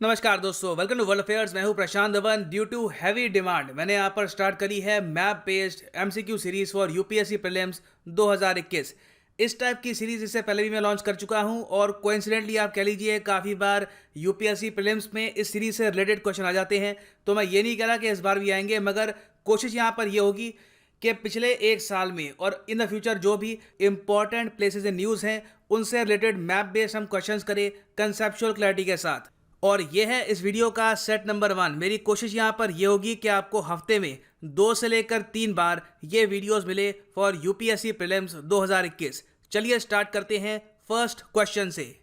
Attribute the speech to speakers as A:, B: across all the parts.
A: नमस्कार दोस्तों, welcome to world affairs. मैं हूं Prashant Dhawan. Due to heavy demand मैंने यहां पर स्टार्ट करी है map based MCQ series for UPSC prelims 2021। इस टाइप की सीरीज इससे पहले भी मैं लॉन्च कर चुका हूं और कोइंसिडेंटली आप कह लीजिए काफ़ी बार यूपीएससी प्रीलिम्स में इस सीरीज से रिलेटेड क्वेश्चन आ जाते हैं। तो मैं ये नहीं कह रहा कि इस बार भी आएंगे, मगर कोशिश यहाँ पर ये होगी कि पिछले एक साल में और इन द फ्यूचर जो भी इंपॉर्टेंट प्लेसेस एंड न्यूज़ हैं उनसे रिलेटेड मैप बेस्ड हम क्वेश्चंस करें कंसेप्चुअल क्लैरिटी के साथ। और ये है इस वीडियो का सेट नंबर 1। मेरी कोशिश यहाँ पर ये होगी कि आपको हफ्ते में 2 से लेकर 3 बार ये वीडियोस मिले फॉर यूपीएससी प्रीलिम्स 2021। चलिए स्टार्ट करते हैं फर्स्ट क्वेश्चन से।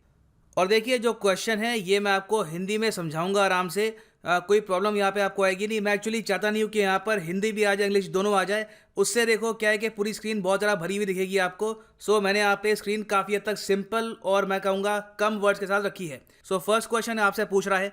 A: और देखिए जो क्वेश्चन है ये मैं आपको हिंदी में समझाऊंगा आराम से। कोई प्रॉब्लम यहाँ पे आपको आएगी नहीं। मैं एक्चुअली चाहता नहीं हूँ कि यहाँ पर हिंदी भी आ जाए, इंग्लिश दोनों आ जाए। उससे देखो क्या है कि पूरी स्क्रीन बहुत ज़्यादा भरी हुई दिखेगी आपको। सो मैंने यहाँ पे स्क्रीन काफ़ी हद तक सिंपल और मैं कहूँगा कम वर्ड्स के साथ रखी है। सो फर्स्ट क्वेश्चन आपसे पूछ रहा है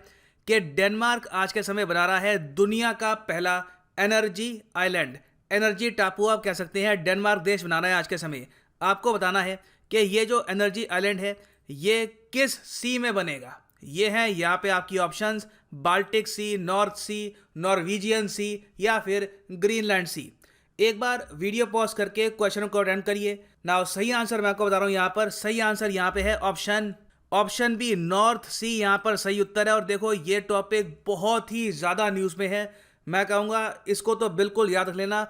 A: कि डेनमार्क आज के समय बना रहा है दुनिया का पहला एनर्जी आइलैंड, एनर्जी टापू आप कह सकते हैं। डेनमार्क देश बना रहा है आज के समय। आपको बताना है कि ये जो एनर्जी आइलैंड है ये किस सी में बनेगा। ये हैं यहाँ पे आपकी ऑप्शंस, बाल्टिक सी, नॉर्थ सी, नॉर्वेजियन सी या फिर ग्रीनलैंड सी। एक बार वीडियो पॉज करके क्वेश्चन को अटेम्प्ट करिए ना। सही आंसर मैं आपको बता रहा हूँ, यहाँ पर सही आंसर यहाँ पे है ऑप्शन बी, नॉर्थ सी यहाँ पर सही उत्तर है। और देखो ये टॉपिक बहुत ही ज़्यादा न्यूज़ में है। मैं कहूँगा इसको तो बिल्कुल याद रख लेना।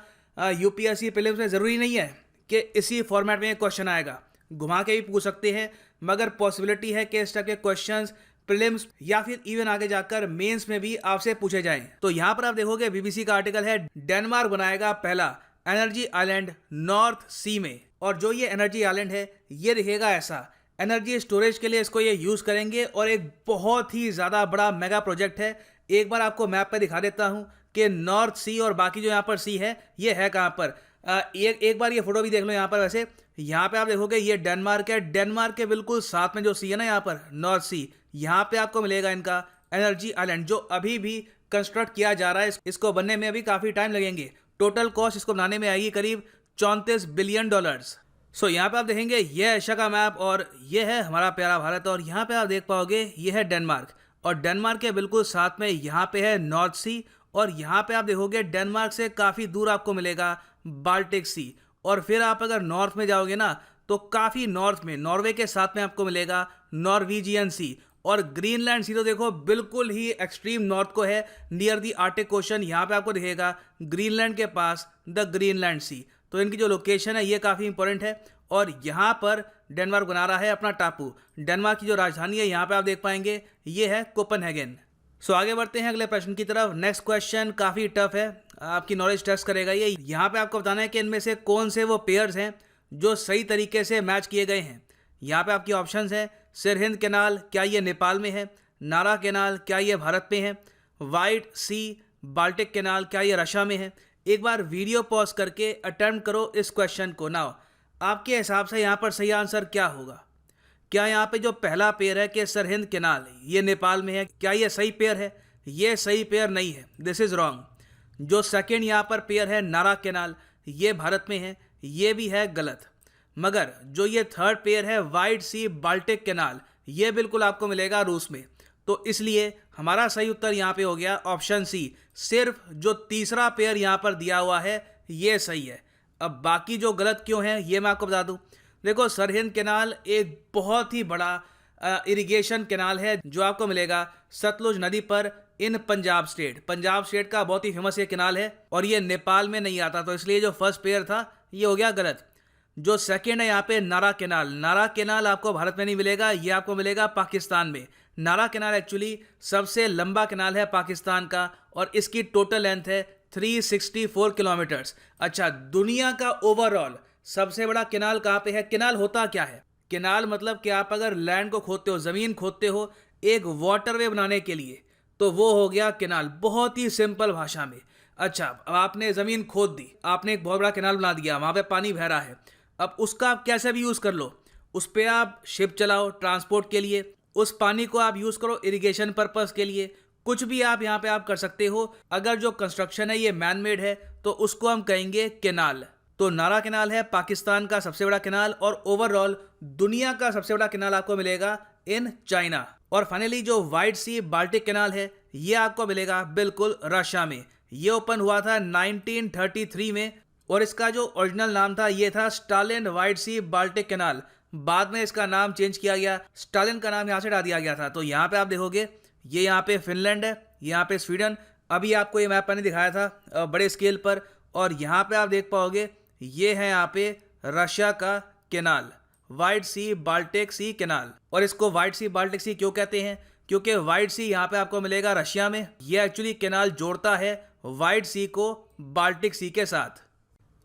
A: यूपीएससी प्रीलिम्स में ज़रूरी नहीं है कि इसी फॉर्मेट में क्वेश्चन आएगा, घुमा के भी पूछ सकते हैं, मगर पॉसिबिलिटी है कि इस टाइप के क्वेश्चंस प्रीलिम्स या फिर इवन आगे जाकर मेंस में भी आपसे पूछे जाएं। तो यहाँ पर आप देखोगे बीबीसी का आर्टिकल है, डेनमार्क बनाएगा पहला एनर्जी आइलैंड नॉर्थ सी में। और जो ये एनर्जी आइलैंड है ये दिखेगा ऐसा। एनर्जी स्टोरेज के लिए इसको ये यूज़ करेंगे और एक बहुत ही ज़्यादा बड़ा मेगा प्रोजेक्ट है। एक बार आपको मैप पर दिखा देता हूँ कि नॉर्थ सी और बाकी जो यहाँ पर सी है ये है कहाँ पर। एक बार ये फोटो भी देख लो यहाँ पर। वैसे यहाँ पे आप देखोगे ये डेनमार्क है। डेनमार्क के बिल्कुल साथ में जो सी है ना यहाँ पर नॉर्थ सी, यहाँ पे आपको मिलेगा इनका एनर्जी आइलैंड जो अभी भी कंस्ट्रक्ट किया जा रहा है। इसको बनने में अभी काफ़ी टाइम लगेंगे। टोटल कॉस्ट इसको बनाने में आएगी करीब $34 बिलियन। सो यहाँ पे आप देखेंगे ये एशिया का मैप और ये है हमारा प्यारा भारत। और यहाँ पे आप देख पाओगे ये है डेनमार्क और डेनमार्क के बिल्कुल साथ में यहाँ पे है नॉर्थ सी। और यहाँ पे आप देखोगे डेनमार्क से काफ़ी दूर आपको मिलेगा बाल्टिक सी। और फिर आप अगर नॉर्थ में जाओगे ना तो काफ़ी नॉर्थ में नॉर्वे के साथ में आपको मिलेगा नॉर्वेजियन सी। और ग्रीनलैंड सी तो देखो बिल्कुल ही एक्सट्रीम नॉर्थ को है, नियर दी आर्टिक ओशन। यहाँ पे आपको दिखेगा ग्रीनलैंड के पास द ग्रीनलैंड सी। तो इनकी जो लोकेशन है ये काफ़ी इंपॉर्टेंट है। और यहाँ पर डेनमार्क बना रहा है अपना टापू। डेनमार्क की जो राजधानी है यहाँ पे आप देख पाएंगे ये है कोपेनहेगन। सो आगे बढ़ते हैं अगले प्रश्न की तरफ। नेक्स्ट क्वेश्चन काफ़ी टफ है, आपकी नॉलेज टेस्ट करेगा ये। यहाँ पे आपको बताना है कि इनमें से कौन से वो पेयर्स हैं जो सही तरीके से मैच किए गए हैं। यहाँ पे आपकी ऑप्शंस हैं, सिरहिंद कैनाल क्या ये नेपाल में है, नारा कैनाल क्या ये भारत में है, वाइट सी बाल्टिक कैनाल क्या ये रशिया में है। एक बार वीडियो पॉज करके अटेम्प्ट करो इस क्वेश्चन को। नाउ आपके हिसाब से यहाँ पर सही आंसर क्या होगा? क्या यहाँ पे जो पहला पेयर है कि सरहिंद कैनाल ये नेपाल में है, क्या ये सही पेयर है? ये सही पेयर नहीं है, दिस इज़ रॉन्ग। जो सेकेंड यहाँ पर पेयर है नारा कैनाल ये भारत में है, ये भी है गलत। मगर जो ये थर्ड पेयर है वाइट सी बाल्टिक कैनाल ये बिल्कुल आपको मिलेगा रूस में। तो इसलिए हमारा सही उत्तर यहाँ पे हो गया ऑप्शन सी। सिर्फ जो तीसरा पेयर यहाँ पर दिया हुआ है ये सही है। अब बाकी जो गलत क्यों है ये मैं आपको बता दूं। देखो सरहिंद कैनाल एक बहुत ही बड़ा इरिगेशन कैनाल है जो आपको मिलेगा सतलुज नदी पर इन पंजाब स्टेट। पंजाब स्टेट का बहुत ही फेमस ये कैनाल है और ये नेपाल में नहीं आता। तो इसलिए जो फर्स्ट पेयर था ये हो गया गलत। जो सेकेंड है यहाँ पे नारा कैनाल, नारा कैनाल आपको भारत में नहीं मिलेगा, ये आपको मिलेगा पाकिस्तान में। नारा कैनाल एक्चुअली सबसे लंबा कैनाल है पाकिस्तान का और इसकी टोटल लेंथ है 364 किलोमीटर्स। अच्छा, दुनिया का ओवरऑल सबसे बड़ा कैनाल कहाँ पे है? कैनाल होता क्या है? कैनाल मतलब कि आप अगर लैंड को खोदते हो, ज़मीन खोदते हो एक वाटरवे बनाने के लिए, तो वो हो गया कैनाल, बहुत ही सिंपल भाषा में। अच्छा, अब आपने ज़मीन खोद दी, आपने एक बहुत बड़ा कैनाल बना दिया, वहाँ पे पानी बह रहा है। अब उसका आप कैसे भी यूज़ कर लो, उस पर आप शिप चलाओ ट्रांसपोर्ट के लिए, उस पानी को आप यूज़ करो इरिगेशन पर्पज़ के लिए, कुछ भी आप यहाँ पे आप कर सकते हो। अगर जो कंस्ट्रक्शन है ये मैन मेड है तो उसको हम कहेंगे कैनाल। तो नारा कैनाल है पाकिस्तान का सबसे बड़ा कैनाल और ओवरऑल दुनिया का सबसे बड़ा कैनाल आपको मिलेगा इन चाइना। और फाइनली जो व्हाइट सी बाल्टिक कैनाल है ये आपको मिलेगा बिल्कुल रशिया में। ये ओपन हुआ था 1933 में और इसका जो ओरिजिनल नाम था ये था स्टालिन व्हाइट सी बाल्टिक कैनाल। बाद में इसका नाम चेंज किया गया, स्टालिन का नाम यहाँ से हटा दिया गया था। तो यहाँ पे आप देखोगे ये यहाँ पे फिनलैंड है, यहाँ पे स्वीडन। अभी आपको ये मैप मैंने दिखाया था बड़े स्केल पर, और यहाँ पे आप देख पाओगे ये है यहाँ पे रशिया का कैनाल, व्हाइट सी बाल्टिक सी कैनाल। और इसको व्हाइट सी बाल्टिक सी क्यों कहते हैं? क्योंकि व्हाइट सी यहाँ पे आपको मिलेगा रशिया में। ये एक्चुअली कैनाल जोड़ता है व्हाइट सी को बाल्टिक सी के साथ।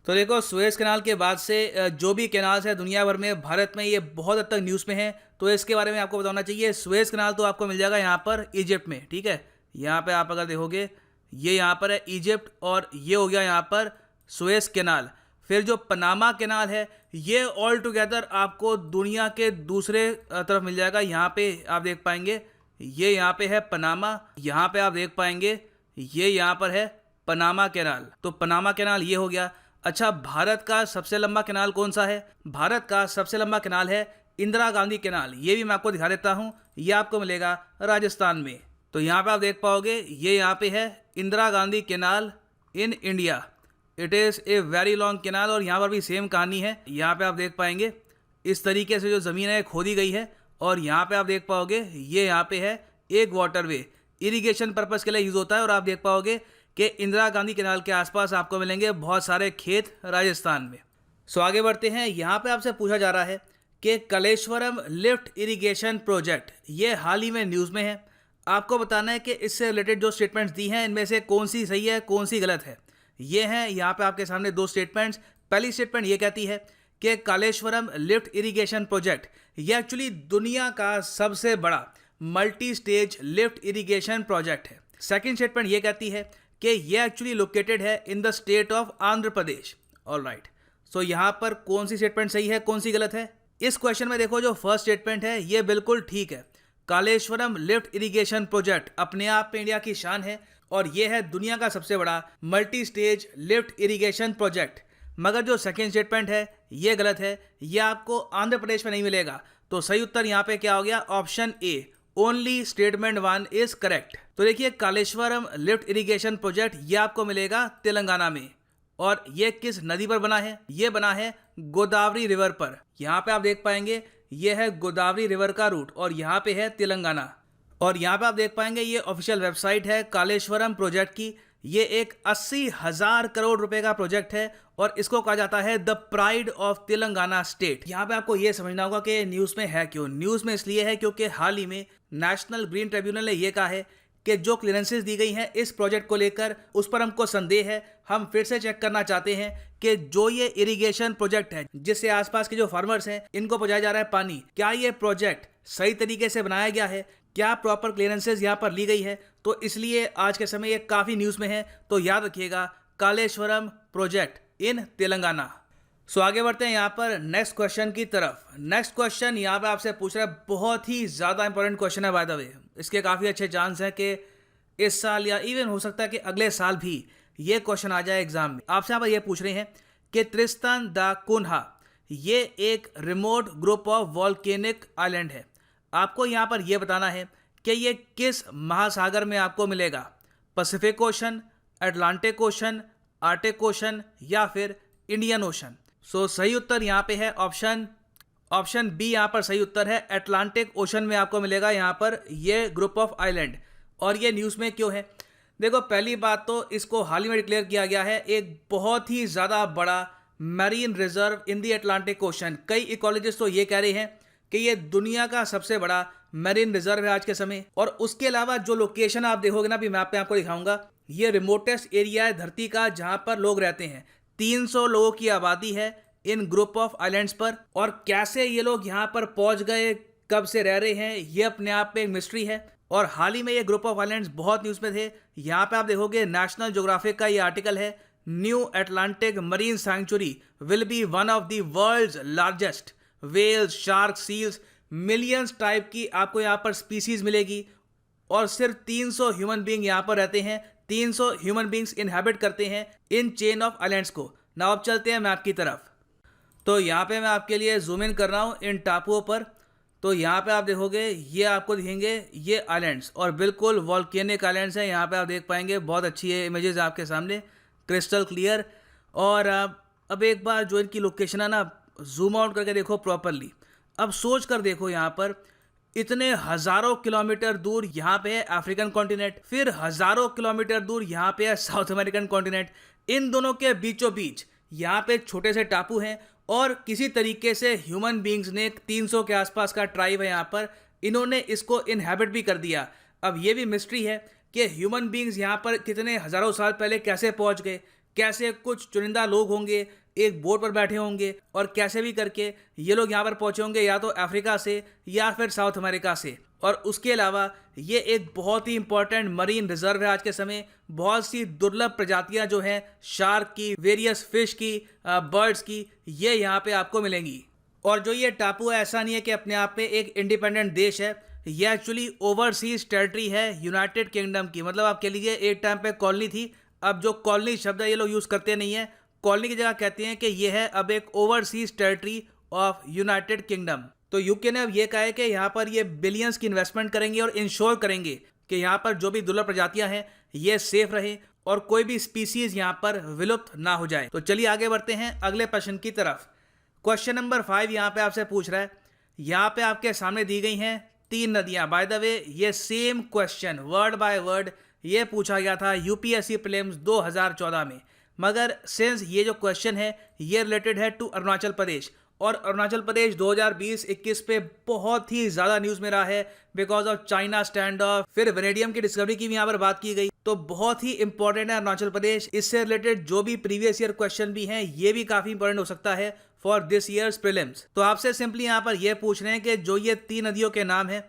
A: तो देखो सुएज कैनाल के बाद से जो भी कैनाल्स है दुनिया भर में, भारत में ये बहुत हद तक न्यूज़ में है, तो इसके बारे में आपको बताना चाहिए। सुएज कैनाल तो आपको मिल जाएगा यहाँ पर इजिप्ट में, ठीक है। यहाँ पे आप अगर देखोगे ये यहाँ पर है इजिप्ट, और ये हो गया यहाँ पर सुएज कैनाल। फिर जो पनामा कैनाल है ये ऑल टुगेदर आपको दुनिया के दूसरे तरफ मिल जाएगा। यहाँ पे आप देख पाएंगे ये यहाँ पे है पनामा, यहाँ पे आप देख पाएंगे ये यहाँ पर है पनामा कैनाल। तो पनामा कैनाल ये हो गया। अच्छा, भारत का सबसे लंबा कैनाल कौन सा है? भारत का सबसे लंबा कैनाल है इंदिरा गांधी कैनाल। ये भी मैं आपको दिखा देता हूँ, ये आपको मिलेगा राजस्थान में। तो यहाँ पे आप देख पाओगे ये यहाँ पे है Indira Gandhi canal in India. It is a very long canal. और यहाँ पर भी सेम कहानी है। यहाँ पे आप देख पाएंगे इस तरीके से जो ज़मीन है खोदी गई है, और यहाँ पे आप देख पाओगे ये यहाँ पे है एक वाटरवे, इरिगेशन पर्पज़ के लिए यूज़ होता है। और आप देख पाओगे कि इंदिरा गांधी कैनाल के आसपास आपको मिलेंगे बहुत सारे खेत राजस्थान में। सो आगे बढ़ते हैं। यहाँ पे आपसे पूछा जा रहा है कि कलेश्वरम लिफ्ट इरिगेशन प्रोजेक्ट ये हाल ही में न्यूज़ में है। आपको बताना है कि इससे रिलेटेड जो स्टेटमेंट्स दी हैं इनमें से कौन सी सही है कौन सी गलत है। ये हैं यहाँ पे आपके सामने दो स्टेटमेंट्स। पहली स्टेटमेंट ये कहती है कि कालेश्वरम लिफ्ट इरिगेशन प्रोजेक्ट ये एक्चुअली दुनिया का सबसे बड़ा multi stage lift irrigation project है। सेकेंड स्टेटमेंट ये कहती है कि ये एक्चुअली लोकेटेड है in the state of Andhra Pradesh. Alright, so यहाँ पर कौन सी स्टेटमेंट सही है कौन सी गलत है? इस क्वेश्चन में देखो जो फर्स्ट स्टेटमेंट है ये बिल्कुल ठीक है। कालेश्वरम लिफ्ट इरिगेशन प्रोजेक्ट अपने आप में इंडिया की शान है, और ये है दुनिया का सबसे बड़ा multi stage lift irrigation project. मगर जो सेकेंड स्टेटमेंट है ये गलत है, ये आपको आंध्र प्रदेश में नहीं मिलेगा। तो सही उत्तर यहाँ पे क्या हो गया? Option A, only statement 1 is correct. तो देखिए कालेश्वरम लिफ्ट इरिगेशन प्रोजेक्ट ये आपको मिलेगा तेलंगाना में। और ये किस नदी पर बना है? ये बना है गोदावरी रिवर पर। यहाँ पे आप देख पाएंगे ये है गोदावरी रिवर का रूट, और यहाँ पे है तेलंगाना। और यहाँ पे आप देख पाएंगे ये ऑफिशियल वेबसाइट है कालेश्वरम प्रोजेक्ट की। ये एक 80,000 करोड़ रुपए का प्रोजेक्ट है, और इसको कहा जाता है the pride of Telangana state. यहाँ पे आपको ये समझना होगा कि न्यूज़ में है क्यों। न्यूज़ में इसलिए है क्योंकि हाल ही में नेशनल ग्रीन ट्रिब्यूनल ने यह कहा है कि जो क्लियरेंसेस दी गई हैं इस प्रोजेक्ट को लेकर उस पर हमको संदेह है। हम फिर से चेक करना चाहते हैं कि जो ये इरिगेशन प्रोजेक्ट है जिससे आसपास के जो फार्मर्स हैं इनको पहुंचाया जा रहा है पानी, क्या ये प्रोजेक्ट सही तरीके से बनाया गया है, क्या प्रॉपर क्लियरेंसेस यहाँ पर ली गई है। तो इसलिए आज के समय ये काफ़ी न्यूज़ में है। तो याद रखिएगा कालेश्वरम प्रोजेक्ट इन तेलंगाना। सो आगे बढ़ते हैं यहाँ पर नेक्स्ट क्वेश्चन की तरफ। नेक्स्ट क्वेश्चन यहाँ पे आपसे पूछ रहा है, बहुत ही ज़्यादा इंपॉर्टेंट क्वेश्चन है बाय द वे। इसके काफ़ी अच्छे चांस हैं कि इस साल या इवन हो सकता है कि अगले साल भी ये क्वेश्चन आ जाए एग्जाम में। आपसे यहाँ पर ये पूछ रहे हैं कि त्रिस्तान दा कुन्हा ये एक remote group of volcanic island है। आपको यहाँ पर यह बताना है कि ये किस महासागर में आपको मिलेगा, Pacific ocean, Atlantic ocean, Arctic ocean या फिर इंडियन ओशन। सो सही उत्तर यहाँ पे है ऑप्शन बी। यहाँ पर सही उत्तर है अटलांटिक ओशन में आपको मिलेगा यहाँ पर ये ग्रुप ऑफ आइलैंड। और ये न्यूज़ में क्यों है? देखो पहली बात तो इसको हाल ही में डिक्लेयर किया गया है एक बहुत ही ज़्यादा बड़ा marine reserve in the Atlantic ocean. कई इकोलॉजिस्ट तो ये कह रहे हैं कि ये दुनिया का सबसे बड़ा मैरीन रिजर्व है आज के समय। और उसके अलावा जो लोकेशन आप देखोगे ना, अभी मैप पे आपको दिखाऊंगा, ये रिमोटेस्ट एरिया है धरती का जहां पर लोग रहते हैं। 300 लोगों की आबादी है इन ग्रुप ऑफ आइलैंड्स पर। और कैसे ये लोग यहाँ पर पहुंच गए, कब से रह रहे हैं, ये अपने आप में एक मिस्ट्री है। और हाल ही में ये ग्रुप ऑफ आइलैंड्स बहुत न्यूज़ में थे। यहाँ पे आप देखोगे नेशनल ज्योग्राफिक का ये आर्टिकल है, new Atlantic marine sanctuary will be one of the world's largest, whales, sharks, seals, millions type की आपको यहाँ पर स्पीसीज मिलेगी। और सिर्फ 300 ह्यूमन बींग यहाँ पर रहते हैं, 300 ह्यूमन बींग्स इनहैबिट करते हैं इन चेन ऑफ आइलैंड्स को। नाउ अब चलते हैं मैप की तरफ। तो यहाँ पे मैं आपके लिए जूम इन कर रहा हूँ इन टापुओं पर। तो यहाँ पे आप देखोगे ये आपको दिखेंगे ये आइलैंड्स, और बिल्कुल वॉल्केनिक आइलैंड्स हैं। यहाँ पे आप देख पाएंगे बहुत अच्छी है इमेजेस आपके सामने, क्रिस्टल क्लियर। और अब एक बार जो इनकी लोकेशन है ना, जूम आउट करके देखो प्रॉपरली। अब सोच कर देखो, यहाँ पर इतने हजारों किलोमीटर दूर यहाँ पे है अफ्रीकन कॉन्टिनेंट, फिर हजारों किलोमीटर दूर यहाँ पे है साउथ अमेरिकन कॉन्टिनेंट। इन दोनों के बीचों बीच यहाँ पे छोटे से टापू हैं, और किसी तरीके से ह्यूमन बींग्स ने 300 के आसपास का ट्राइब है यहाँ पर, इन्होंने इसको इनहैबिट भी कर दिया। अब ये भी मिस्ट्री है कि ह्यूमन बींग्स यहाँ पर कितने हजारों साल पहले कैसे पहुँच गए, कैसे कुछ चुनिंदा लोग होंगे एक बोट पर बैठे होंगे, और कैसे भी करके ये लोग यहाँ पर पहुँचे होंगे या तो अफ्रीका से या फिर साउथ अमेरिका से। और उसके अलावा ये एक बहुत ही इंपॉर्टेंट मरीन रिजर्व है आज के समय। बहुत सी दुर्लभ प्रजातियां जो हैं शार्क की, वेरियस फिश की, बर्ड्स की, ये यहाँ पे आपको मिलेंगी। और जो ये टापू है, ऐसा नहीं है कि अपने आप में एक इंडिपेंडेंट देश है, ये एक्चुअली ओवरसीज टेरिटरी है यूनाइटेड किंगडम की। मतलब आप कह लीजिए एक टाइम पे कॉलोनी थी, अब जो कॉलोनी शब्द है ये लोग यूज़ करते नहीं है, कॉलोनी की जगह कहते हैं कि ये है अब एक overseas territory of United kingdom. तो यूके ने अब ये कहा है कि यहाँ पर ये बिलियंस की इन्वेस्टमेंट करेंगे और इंश्योर करेंगे कि यहाँ पर जो भी दुर्लभ प्रजातियां हैं ये सेफ रहे और कोई भी स्पीसीज यहाँ पर विलुप्त ना हो जाए। तो चलिए आगे बढ़ते हैं अगले प्रश्न की तरफ। क्वेश्चन नंबर 5 यहाँ पे आपसे पूछ रहा है, यहाँ पे आपके सामने दी गई हैं 3 नदियाँ। बाय द वे ये same question word by word ये पूछा गया था यूपीएससी प्रीलिम्स 2014 में, मगर सिंस ये जो क्वेश्चन है ये रिलेटेड है टू अरुणाचल प्रदेश, और अरुणाचल प्रदेश 2020-21 पे बहुत ही ज़्यादा न्यूज़ में रहा है because of China stand of, फिर वेनेडियम की डिस्कवरी की भी यहाँ पर बात की गई। तो बहुत ही इंपॉर्टेंट है अरुणाचल प्रदेश। इससे रिलेटेड जो भी प्रीवियस ईयर क्वेश्चन भी हैं ये भी काफ़ी इंपॉर्टेंट हो सकता है फॉर दिस ईयर्स प्रीलिम्स। तो आपसे सिंपली यहाँ पर यह पूछ रहे हैं कि जो ये 3 नदियों के नाम हैं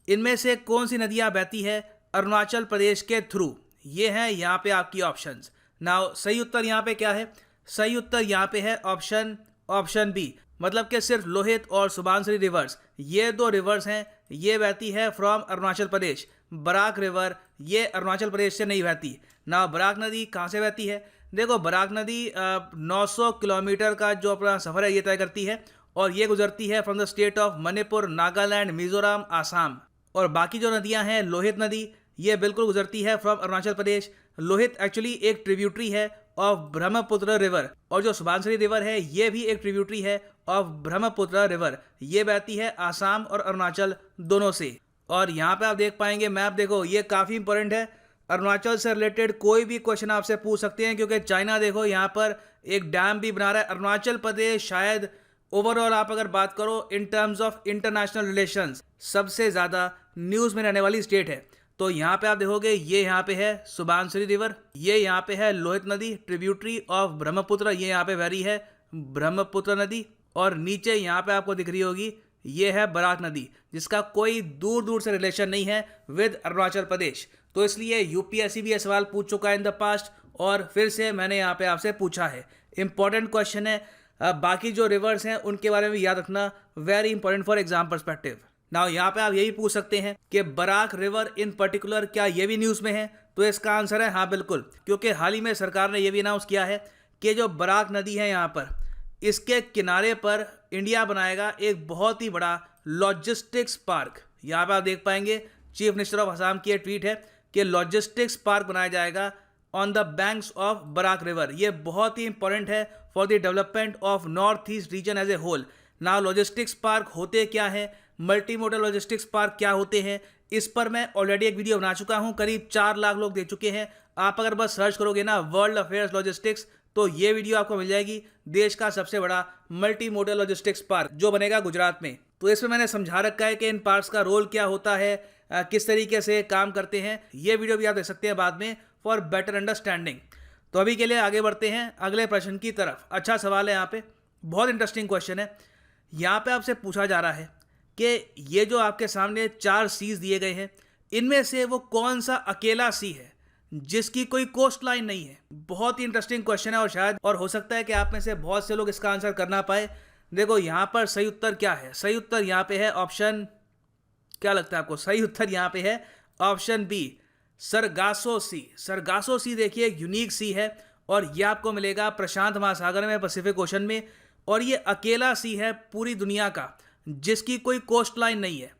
A: इनमें से कौन सी नदियाँ बहती है अरुणाचल प्रदेश के थ्रू। ये हैं यहाँ पे आपकी ऑप्शंस। नाउ सही उत्तर यहाँ पे क्या है? सही उत्तर यहाँ पे है ऑप्शन बी, मतलब कि सिर्फ लोहित और सुबनसिरी रिवर्स, ये 2 रिवर्स हैं, ये बहती है फ्रॉम अरुणाचल प्रदेश। बराक रिवर ये अरुणाचल प्रदेश से नहीं बहती ना। बराक नदी कहाँ से बहती है? देखो बराक नदी 900 किलोमीटर का जो अपना सफ़र है ये तय करती है, और ये गुजरती है from the state of Manipur, Nagaland, Mizoram, Assam. और बाकी जो नदियाँ हैं, लोहित नदी ये बिल्कुल गुजरती है from Arunachal Pradesh. Lohit actually एक ट्रिब्यूटरी है ऑफ ब्रह्मपुत्र रिवर, और जो सुबनसिरी रिवर है ये भी एक ट्रिब्यूटरी है ऑफ ब्रह्मपुत्र रिवर, ये बहती है आसाम और अरुणाचल दोनों से। और यहाँ पे आप देख पाएंगे मैप, देखो ये काफ़ी इंपॉर्टेंट है। अरुणाचल से रिलेटेड कोई भी क्वेश्चन आपसे पूछ सकते हैं, क्योंकि चाइना देखो यहाँ पर एक डैम भी बना रहा है। अरुणाचल प्रदेश शायद ओवरऑल आप अगर बात करो in terms of international relations सबसे ज़्यादा न्यूज़ में रहने वाली स्टेट है। तो यहाँ पे आप देखोगे ये यहाँ पे है सुबनसिरी रिवर, ये यहाँ पे है लोहित नदी ट्रिब्यूटरी ऑफ ब्रह्मपुत्र, ये यहाँ पे बह रही है ब्रह्मपुत्र नदी, और नीचे यहाँ पे आपको दिख रही होगी ये है बराक नदी, जिसका कोई दूर दूर से रिलेशन नहीं है विद अरुणाचल प्रदेश। तो इसलिए यूपीएससी भी ये सवाल पूछ चुका है इन द पास्ट, और फिर से मैंने यहाँ पे आपसे पूछा है। इंपॉर्टेंट क्वेश्चन है। बाकी जो रिवर्स हैं उनके बारे में याद रखना, very important for exam perspective. Now यहाँ पे आप यही पूछ सकते हैं कि बराक रिवर इन पर्टिकुलर क्या ये भी न्यूज़ में है? तो इसका आंसर है हाँ बिल्कुल, क्योंकि हाल ही में सरकार ने ये भी अनाउंस किया है कि जो बराक नदी है यहाँ पर, इसके किनारे पर इंडिया बनाएगा एक बहुत ही बड़ा लॉजिस्टिक्स पार्क। यहाँ पे आप देख पाएंगे चीफ मिनिस्टर ऑफ असम की ये ट्वीट है कि लॉजिस्टिक्स पार्क बनाया जाएगा on the banks of Barak river. ये बहुत ही इंपॉर्टेंट है for the development of north east region as a whole. Now logistics park होते क्या है, मल्टी मोडल लॉजिस्टिक्स पार्क क्या होते हैं, इस पर मैं ऑलरेडी एक वीडियो बना चुका हूं, करीब 4 लाख लोग देख चुके हैं। आप अगर बस सर्च करोगे ना वर्ल्ड अफेयर्स लॉजिस्टिक्स, तो ये वीडियो आपको मिल जाएगी। देश का सबसे बड़ा मल्टी मोडल लॉजिस्टिक्स पार्क जो बनेगा गुजरात में। तो इसमें मैंने समझा रखा है कि इन पार्क्स का रोल क्या होता है, किस तरीके से काम करते हैं। ये वीडियो भी आप देख सकते हैं बाद में फॉर बेटर अंडरस्टैंडिंग। तो अभी के लिए आगे बढ़ते हैं अगले प्रश्न की तरफ। अच्छा सवाल है यहाँ पे, बहुत इंटरेस्टिंग क्वेश्चन है। यहाँ पे आपसे पूछा जा रहा है कि ये जो आपके सामने 4 सीज दिए गए हैं, इनमें से वो कौन सा अकेला सी है जिसकी कोई कोस्ट लाइन नहीं है। बहुत ही इंटरेस्टिंग क्वेश्चन है, और शायद और हो सकता है कि आप में से बहुत से लोग इसका आंसर करना पाए। देखो यहाँ पर सही उत्तर क्या है? सही उत्तर यहाँ पे है ऑप्शन, क्या लगता है आपको? सही उत्तर यहाँ पे है option B, Sargasso Sea. Sargasso Sea देखिए एक यूनिक सी है, और ये आपको मिलेगा प्रशांत महासागर में, पैसिफिक ओशन में, और ये अकेला सी है पूरी दुनिया का जिसकी कोई कोस्ट लाइन नहीं है।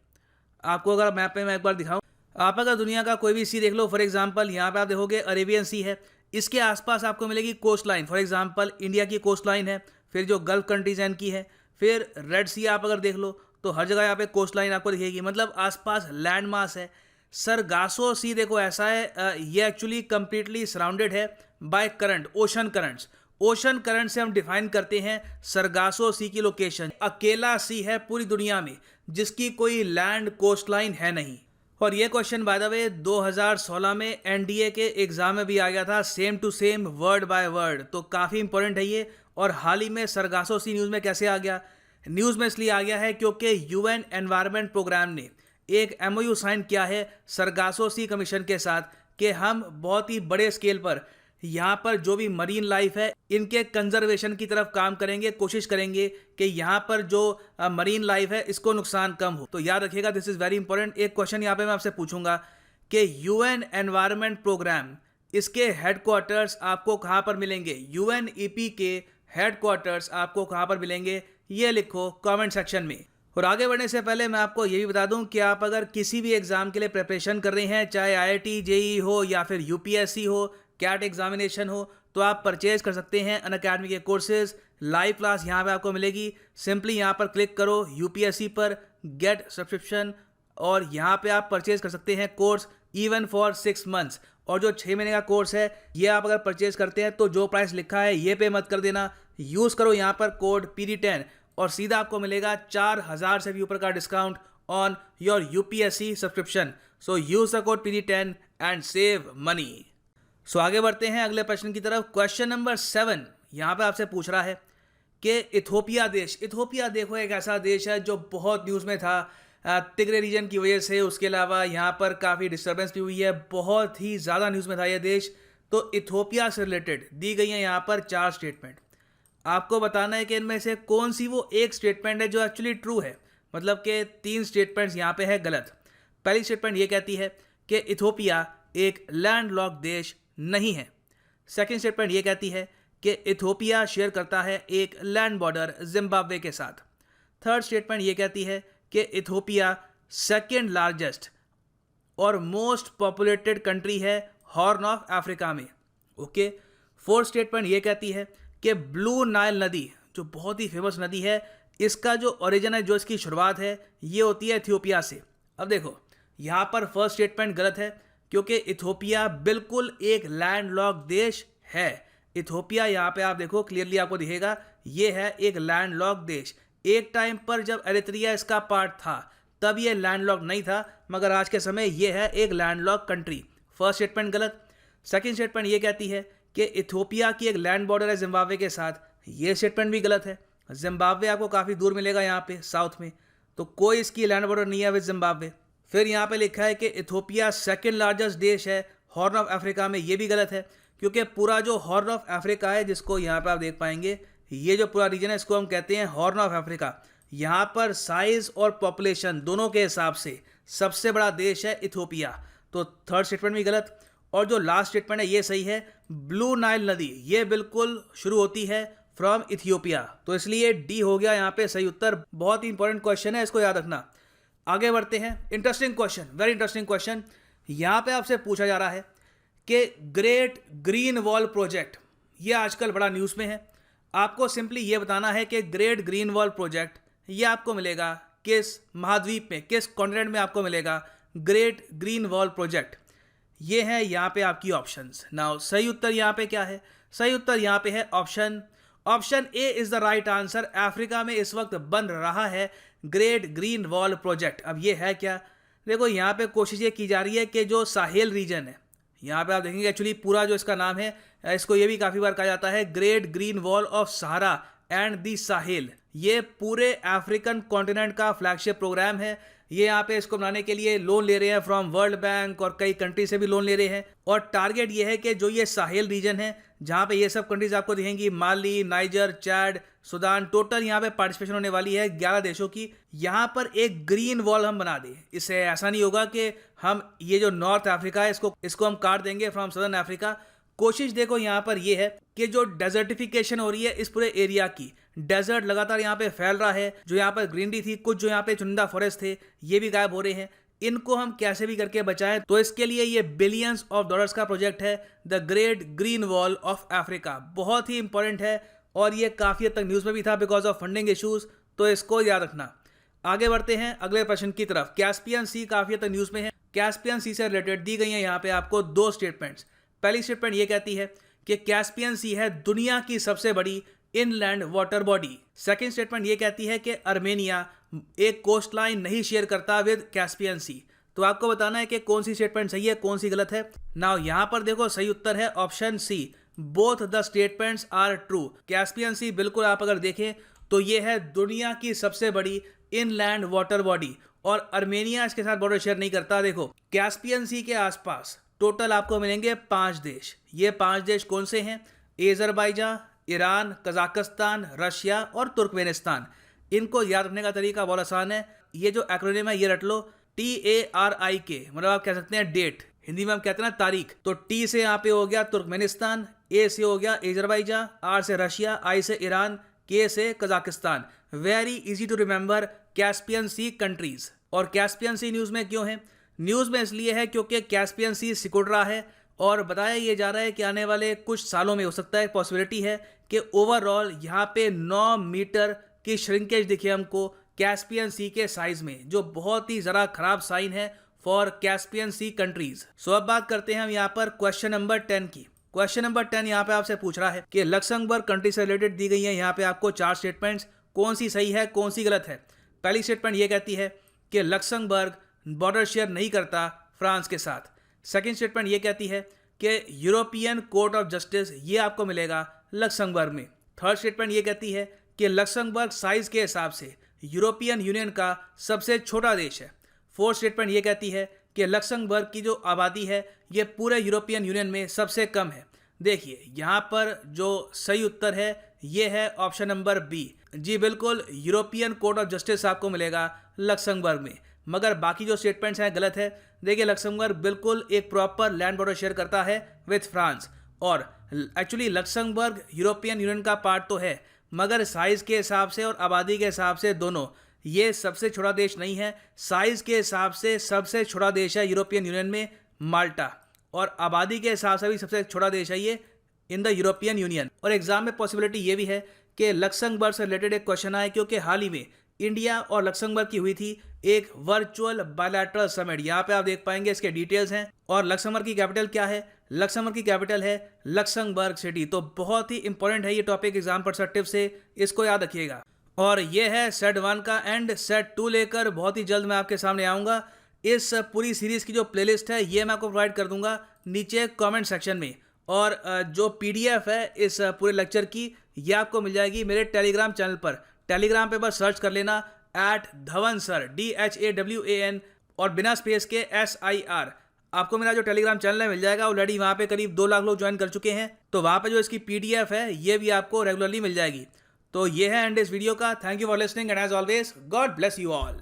A: आपको अगर मैप पे मैं एक बार दिखाऊं, आप अगर दुनिया का कोई भी सी देख लो, फॉर एग्जांपल यहाँ पे आप देखोगे अरेबियन सी है, इसके आसपास आपको मिलेगी coast line. For example India की कोस्ट लाइन है, फिर जो गल्फ कंट्रीज हैं की है, फिर रेड सी आप अगर देख लो तो हर जगह यहाँ पे कोस्ट लाइन आपको दिखेगी, मतलब आसपास लैंड मास है। सरगासो सी देखो ऐसा है, ये एक्चुअली कंप्लीटली सराउंडेड है by current, ocean currents. Ocean current से हम डिफाइन करते हैं सरगासो सी की लोकेशन। अकेला सी है पूरी दुनिया में जिसकी कोई लैंड कोस्ट लाइन है नहीं। और ये क्वेश्चन बाय द वे 2016 में एनडीए के एग्जाम में भी आ गया था, same to same word by word, तो काफ़ी इंपॉर्टेंट है ये। और हाल ही में सरगासो सी न्यूज़ में कैसे आ गया? न्यूज़ में इसलिए आ गया है क्योंकि यूएन एनवायरनमेंट प्रोग्राम ने एक एमओयू साइन किया है सरगासो सी कमीशन के साथ कि हम बहुत ही बड़े स्केल पर यहाँ पर जो भी मरीन लाइफ है इनके कंजर्वेशन की तरफ काम करेंगे, कोशिश करेंगे कि यहाँ पर जो मरीन लाइफ है इसको नुकसान कम हो। तो याद रखिएगा, दिस इज़ वेरी इंपॉर्टेंट। एक क्वेश्चन यहाँ पे मैं आपसे पूछूंगा कि यूएन एनवायरनमेंट प्रोग्राम, इसके हेडक्वार्टर्स आपको कहाँ पर मिलेंगे? यूएनईपी के हेडक्वार्टर्स आपको कहाँ पर मिलेंगे? ये लिखो कमेंट सेक्शन में। और आगे बढ़ने से पहले मैं आपको ये भी बता दूं कि आप अगर किसी भी एग्जाम के लिए प्रिपरेशन कर रहे हैं, चाहे आईआईटी जेईई हो या फिर यूपीएससी हो, कैट एग्जामिनेशन हो, तो आप परचेज कर सकते हैं अनअकैडमी के कोर्सेज। लाइव क्लास यहाँ पे आपको मिलेगी। सिंपली यहाँ पर क्लिक करो यूपीएससी पर, गेट सब्सक्रिप्शन, और यहाँ पे आप परचेज कर सकते हैं कोर्स इवन फॉर 6 मंथ्स। और जो 6 महीने का कोर्स है ये आप अगर परचेज करते हैं तो जो प्राइस लिखा है ये पे मत कर देना, यूज़ करो यहाँ पर कोड PD10 और सीधा आपको मिलेगा 4000 से भी ऊपर का discount on your UPSC subscription. So use the code PD10 and save money. So आगे बढ़ते हैं अगले प्रश्न की तरफ। क्वेश्चन नंबर 7 यहाँ पे आपसे पूछ रहा है कि इथोपिया देश, इथोपिया देखो एक ऐसा देश है जो बहुत न्यूज़ में था तिग्रे रीजन की वजह से। उसके अलावा यहाँ पर काफ़ी डिस्टर्बेंस भी हुई है, बहुत ही ज़्यादा न्यूज़ में था यह देश। तो इथोपिया से रिलेटेड दी गई हैं यहाँ पर 4 स्टेटमेंट। आपको बताना है कि इनमें से कौन सी वो एक स्टेटमेंट है जो एक्चुअली ट्रू है, मतलब कि 3 स्टेटमेंट्स यहाँ पे है गलत। पहली स्टेटमेंट ये कहती है कि इथोपिया एक लैंडलॉक देश नहीं है। सेकंड स्टेटमेंट ये कहती है कि इथोपिया शेयर करता है एक लैंड बॉर्डर जिम्बाब्वे के साथ। थर्ड स्टेटमेंट ये कहती है कि इथोपिया सेकेंड लार्जेस्ट और मोस्ट पॉपुलेटेड कंट्री है हॉर्न ऑफ अफ्रीका में। ओके। फोर्थ स्टेटमेंट ये कहती है कि ब्लू नाइल नदी जो बहुत ही फेमस नदी है, इसका जो ओरिजिन है, जो इसकी शुरुआत है, ये होती है इथियोपिया से। अब देखो यहाँ पर फर्स्ट स्टेटमेंट गलत है क्योंकि इथोपिया बिल्कुल एक लैंडलॉक देश है। इथोपिया यहाँ पे आप देखो क्लियरली आपको दिखेगा, ये है एक लैंडलॉक देश। एक टाइम पर जब एरिट्रिया इसका पार्ट था तब ये लैंडलॉक नहीं था, मगर आज के समय ये है एक लैंडलॉक कंट्री। फर्स्ट स्टेटमेंट गलत। सेकंड स्टेटमेंट ये कहती है कि इथोपिया की एक लैंड बॉर्डर है जिम्बाब्वे के साथ, ये स्टेटमेंट भी गलत है। जिम्बाब्वे आपको काफ़ी दूर मिलेगा यहाँ पे साउथ में, तो कोई इसकी लैंड बॉर्डर नहीं है विद जिम्बाब्वे। फिर यहाँ पे लिखा है कि इथोपिया सेकेंड लार्जेस्ट देश है हॉर्न ऑफ अफ्रीका में, ये भी गलत है क्योंकि पूरा जो हॉर्न ऑफ अफ्रीका है, जिसको यहाँ पे आप देख पाएंगे, ये जो पूरा रीजन है इसको हम कहते हैं हॉर्न ऑफ अफ्रीका। यहाँ पर साइज और पॉपुलेशन दोनों के हिसाब से सबसे बड़ा देश है इथोपिया। तो थर्ड स्टेटमेंट भी गलत। और जो लास्ट स्टेटमेंट है ये सही है। ब्लू नाइल नदी ये बिल्कुल शुरू होती है फ्रॉम इथियोपिया, तो इसलिए डी हो गया यहाँ पे सही उत्तर। बहुत ही इंपॉर्टेंट क्वेश्चन है, इसको याद रखना। आगे बढ़ते हैं। Interesting question, very interesting question. यहाँ पे आपसे पूछा जा रहा है कि ग्रेट ग्रीन वॉल प्रोजेक्ट, ये आजकल बड़ा न्यूज़ में है। आपको सिंपली ये बताना है कि ग्रेट ग्रीन वॉल प्रोजेक्ट ये आपको मिलेगा किस महाद्वीप में, किस कॉन्टिनेंट में आपको मिलेगा ग्रेट ग्रीन वॉल प्रोजेक्ट। ये है यहाँ पे आपकी ऑप्शंस। नाउ सही उत्तर यहाँ पे क्या है? सही उत्तर यहाँ पे है option A is the right answer. Africa में इस वक्त बन रहा है ग्रेट ग्रीन वॉल प्रोजेक्ट। अब ये है क्या? देखो यहाँ पे कोशिश ये की जा रही है कि जो साहेल रीजन है, यहाँ पे आप देखेंगे एक्चुअली पूरा जो इसका नाम है, इसको ये भी काफ़ी बार कहा जाता है great green wall of Sahara and the Sahel. ये पूरे अफ्रीकन कॉन्टिनेंट का फ्लैगशिप प्रोग्राम है। ये यहाँ पे इसको बनाने के लिए लोन ले रहे हैं फ्रॉम वर्ल्ड बैंक और कई कंट्री से भी लोन ले रहे हैं। और टारगेट ये है कि जो ये साहेल रीजन है, जहाँ पे ये सब कंट्रीज आपको दिखेंगी, माली, नाइजर, चैड, सूडान, टोटल यहाँ पे पार्टिसिपेशन होने वाली है 11 देशों की। यहाँ पर एक ग्रीन वॉल हम बना दें। इससे ऐसा नहीं होगा कि हम ये जो नॉर्थ अफ्रीका है इसको हम काट देंगे फ्रॉम सदर्न अफ्रीका। कोशिश देखो यहाँ पर ये है कि जो डेजर्टिफिकेशन हो रही है इस पूरे एरिया की, डेजर्ट लगातार यहाँ पे फैल रहा है, जो यहाँ पर ग्रीनरी थी, कुछ जो यहाँ पे चुनिंदा फॉरेस्ट थे ये भी गायब हो रहे हैं, इनको हम कैसे भी करके बचाएं। तो इसके लिए ये बिलियंस ऑफ डॉलर्स का प्रोजेक्ट है, the great green wall of Africa. बहुत ही इंपॉर्टेंट है और ये काफ़ी हद तक न्यूज़ में भी था बिकॉज ऑफ फंडिंग इशूज़, तो इसको याद रखना। आगे बढ़ते हैं अगले प्रश्न की तरफ। कैस्पियन सी काफ़ी हद तक न्यूज़ में है। कैस्पियन सी से रिलेटेड दी गई है यहाँ पे आपको 2 स्टेटमेंट्स। पहली स्टेटमेंट ये कहती है कि कैस्पियन सी है दुनिया की सबसे बड़ी inland water body. Second statement ये कहती है कि अर्मेनिया एक कोस्ट लाइन नहीं शेयर करता विद कैस्पियन सी। तो आपको बताना है कि कौन सी स्टेटमेंट सही है, कौन सी गलत है। नाउ यहाँ पर देखो सही उत्तर है option C, both the statements are true. Caspian sea बिल्कुल आप अगर देखें तो ये है दुनिया की सबसे बड़ी इनलैंड वाटर बॉडी और अर्मेनिया इसके साथ बॉर्डर शेयर नहीं करता। देखो कैस्पियन सी के आसपास टोटल आपको मिलेंगे 5 देश। ये 5 देश कौन से हैं? अजरबैजान, ईरान, कजाकिस्तान, रशिया और तुर्कमेनिस्तान। इनको याद रखने का तरीका बहुत आसान है, ये जो एक्रोनिम है ये रट लो, TARIK, मतलब आप कह सकते हैं डेट, हिंदी में हम कहते हैं ना तारीख। तो T से यहाँ पे हो गया तुर्कमेनिस्तान, A से हो गया अजरबैजान, R से रशिया, I से ईरान, K से Kazakhstan. Very easy to remember Caspian sea countries. और कैस्पियन सी न्यूज़ में क्यों है? न्यूज़ में इसलिए है क्योंकि कैस्पियन सी सिकुड़ रहा है और बताया ये जा रहा है कि आने वाले कुछ सालों में हो सकता है, पॉसिबिलिटी है कि ओवरऑल यहाँ पे 9 मीटर की श्रिंकेज दिखे हमको कैस्पियन सी के साइज में, जो बहुत ही ज़रा खराब साइन है फॉर कैस्पियन सी कंट्रीज। सो अब बात करते हैं हम यहाँ पर क्वेश्चन नंबर 10 की। क्वेश्चन नंबर 10 यहाँ पे आपसे पूछ रहा है कि लक्समबर्ग कंट्री से रिलेटेड दी गई है यहाँ पे आपको 4 स्टेटमेंट्स, कौन सी सही है कौन सी गलत है। पहली स्टेटमेंट ये कहती है कि लक्समबर्ग बॉर्डर शेयर नहीं करता फ्रांस के साथ। सेकेंड स्टेटमेंट ये कहती है कि यूरोपियन कोर्ट ऑफ जस्टिस ये आपको मिलेगा लक्समबर्ग में। थर्ड स्टेटमेंट ये कहती है कि लक्समबर्ग साइज के हिसाब से यूरोपियन यूनियन का सबसे छोटा देश है। फोर्थ स्टेटमेंट ये कहती है कि लक्समबर्ग की जो आबादी है ये पूरे यूरोपियन यूनियन में सबसे कम है। देखिए यहाँ पर जो सही उत्तर है ये है ऑप्शन नंबर बी। जी बिल्कुल, यूरोपियन कोर्ट ऑफ जस्टिस आपको मिलेगा लक्समबर्ग में, मगर बाकी जो स्टेटमेंट्स हैं गलत है। देखिए लक्समबर्ग बिल्कुल एक प्रॉपर लैंड बॉर्डर शेयर करता है विथ फ्रांस, और एक्चुअली लक्समबर्ग यूरोपियन यूनियन का पार्ट तो है, मगर साइज़ के हिसाब से और आबादी के हिसाब से दोनों ये सबसे छोटा देश नहीं है। साइज़ के हिसाब से सबसे छोटा देश है यूरोपियन यूनियन में माल्टा, और आबादी के हिसाब से भी सबसे छोटा देश है ये इन द यूरोपियन यूनियन। और एग्जाम में पॉसिबिलिटी ये भी है कि लक्समबर्ग से रिलेटेड एक क्वेश्चन आए, क्योंकि हाल ही में इंडिया और लक्समबर्ग की हुई थी एक वर्चुअल बायलैटरल समिट। यहाँ पे आप देख पाएंगे इसके डिटेल्स हैं। और लक्समबर्ग की कैपिटल क्या है? लक्समबर्ग की कैपिटल है लक्समबर्ग सिटी। तो बहुत ही इंपॉर्टेंट है ये टॉपिक एग्जाम परस्पेक्टिव से, इसको याद रखिएगा। और ये है सेट 1 का एंड। सेट 2 लेकर बहुत ही जल्द मैं आपके सामने आऊँगा। इस पूरी सीरीज़ की जो प्लेलिस्ट है ये मैं आपको प्रोवाइड कर दूंगा नीचे कमेंट सेक्शन में, और जो PDF है इस पूरे लेक्चर की ये आपको मिल जाएगी मेरे टेलीग्राम चैनल पर। टेलीग्राम पे बस सर्च कर लेना @dhawan sir DHAWAN और बिना स्पेस के SIR। आपको मेरा जो टेलीग्राम चैनल है मिल जाएगा। ऑलरेडी वहाँ पे करीब 2 लाख लोग ज्वाइन कर चुके हैं, तो वहाँ पे जो इसकी PDF है ये भी आपको रेगुलरली मिल जाएगी। तो ये है एंड इस वीडियो का। Thank you for listening and as always god bless you all.